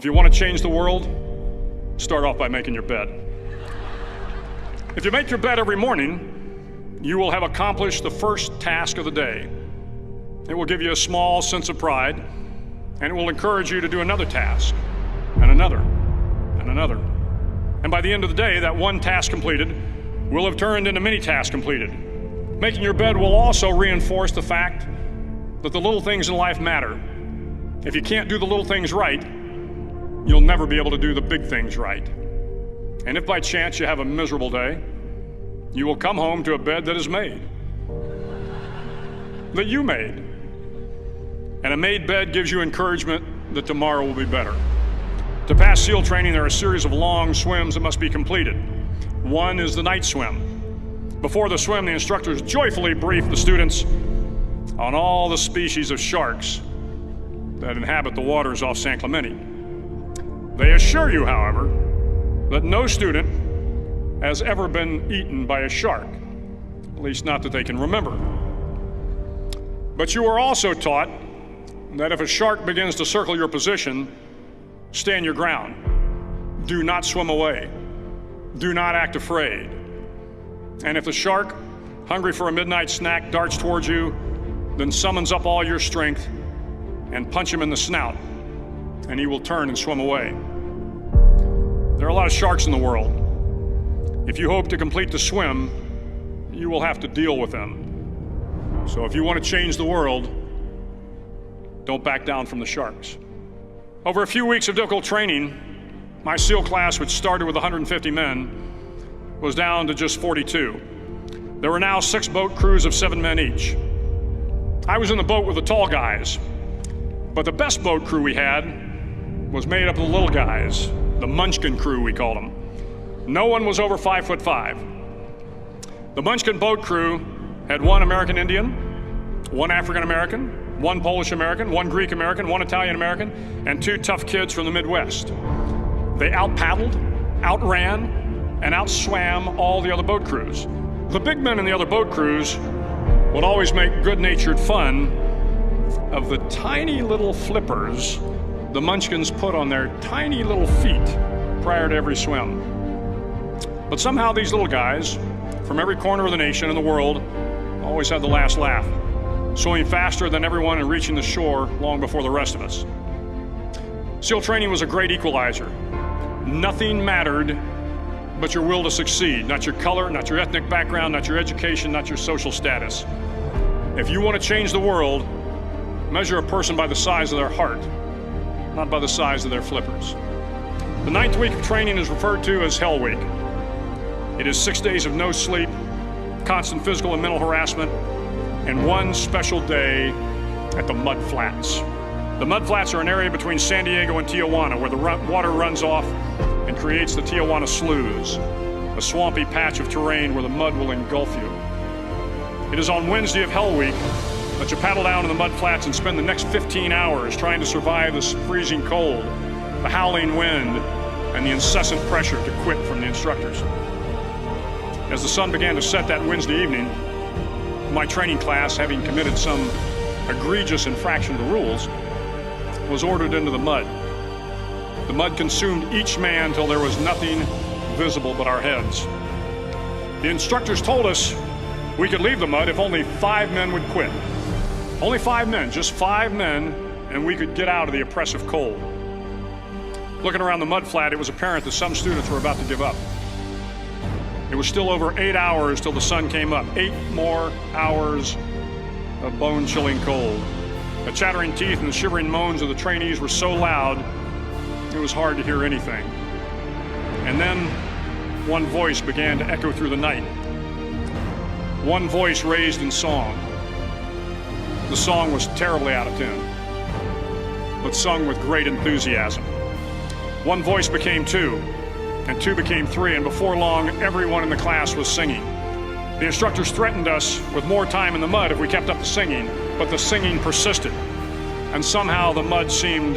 If you want to change the world, start off by making your bed. If you make your bed every morning, you will have accomplished the first task of the day. It will give you a small sense of pride, and it will encourage you to do another task, and another, and another. And by the end of the day, that one task completed will have turned into many tasks completed. Making your bed will also reinforce the fact that the little things in life matter. If you can't do the little things right, you'll never be able to do the big things right. And if by chance you have a miserable day, you will come home to a bed that is made, that you made. And a made bed gives you encouragement that tomorrow will be better. To pass SEAL training, there are a series of long swims that must be completed. One is the night swim. Before the swim, the instructors joyfully brief the students on all the species of sharks that inhabit the waters off San Clemente. They assure you, however, that no student has ever been eaten by a shark, at least not that they can remember. But you are also taught that if a shark begins to circle your position, stand your ground. Do not swim away. Do not act afraid. And if the shark, hungry for a midnight snack, darts towards you, then summons up all your strength and punch him in the snout, and he will turn and swim away. There are a lot of sharks in the world. If you hope to complete the swim, you will have to deal with them. So if you want to change the world, don't back down from the sharks. Over a few weeks of difficult training, my SEAL class, which started with 150 men, was down to just 42. There were now 6 boat crews of 7 men each. I was in the boat with the tall guys, but the best boat crew we had was made up of the little guys, the Munchkin crew, we called them. No one was over 5'5". The Munchkin boat crew had 1 American Indian, 1 African American, 1 Polish American, 1 Greek American, 1 Italian American, and 2 tough kids from the Midwest. They out-paddled, outran, and outswam all the other boat crews. The big men in the other boat crews would always make good-natured fun of the tiny little flippers the Munchkins put on their tiny little feet prior to every swim. But somehow these little guys from every corner of the nation and the world always had the last laugh, swimming faster than everyone and reaching the shore long before the rest of us. SEAL training was a great equalizer. Nothing mattered but your will to succeed, not your color, not your ethnic background, not your education, not your social status. If you want to change the world, measure a person by the size of their heart, not by the size of their flippers. The 9th week of training is referred to as Hell Week. It is 6 days of no sleep, constant physical and mental harassment, and 1 special day at the Mud Flats. The Mud Flats are an area between San Diego and Tijuana where the water runs off and creates the Tijuana Sloughs, a swampy patch of terrain where the mud will engulf you. It is on Wednesday of Hell Week that you paddle down to the Mud Flats and spend the next 15 hours trying to survive the freezing cold, the howling wind, and the incessant pressure to quit from the instructors. As the sun began to set that Wednesday evening, my training class, having committed some egregious infraction of the rules, was ordered into the mud. The mud consumed each man till there was nothing visible but our heads. The instructors told us we could leave the mud if only 5 men would quit. Only 5 men, just 5 men, and we could get out of the oppressive cold. Looking around the mud flat, it was apparent that some students were about to give up. It was still over 8 hours till the sun came up. 8 more hours of bone-chilling cold. The chattering teeth and the shivering moans of the trainees were so loud, it was hard to hear anything. And then one voice began to echo through the night. One voice raised in song. The song was terribly out of tune, but sung with great enthusiasm. One voice became 2, and 2 became 3, and before long, everyone in the class was singing. The instructors threatened us with more time in the mud if we kept up the singing, but the singing persisted. And somehow the mud seemed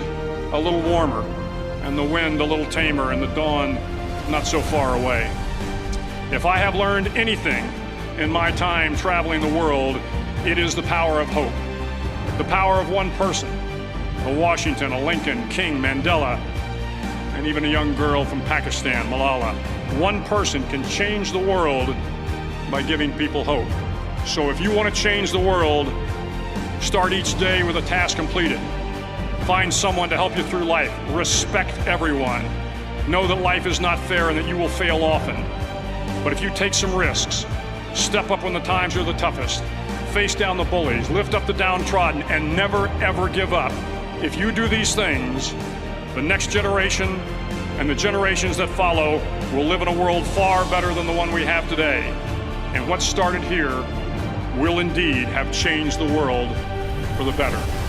a little warmer, and the wind a little tamer, and the dawn not so far away. If I have learned anything in my time traveling the world, it is the power of hope. The power of one person, a Washington, a Lincoln, King, Mandela, and even a young girl from Pakistan, Malala. One person can change the world by giving people hope. So if you want to change the world, start each day with a task completed. Find someone to help you through life. Respect everyone. Know that life is not fair and that you will fail often. But if you take some risks, step up when the times are the toughest, face down the bullies, lift up the downtrodden, and never ever give up. If you do these things, the next generation and the generations that follow will live in a world far better than the one we have today. And what started here will indeed have changed the world for the better.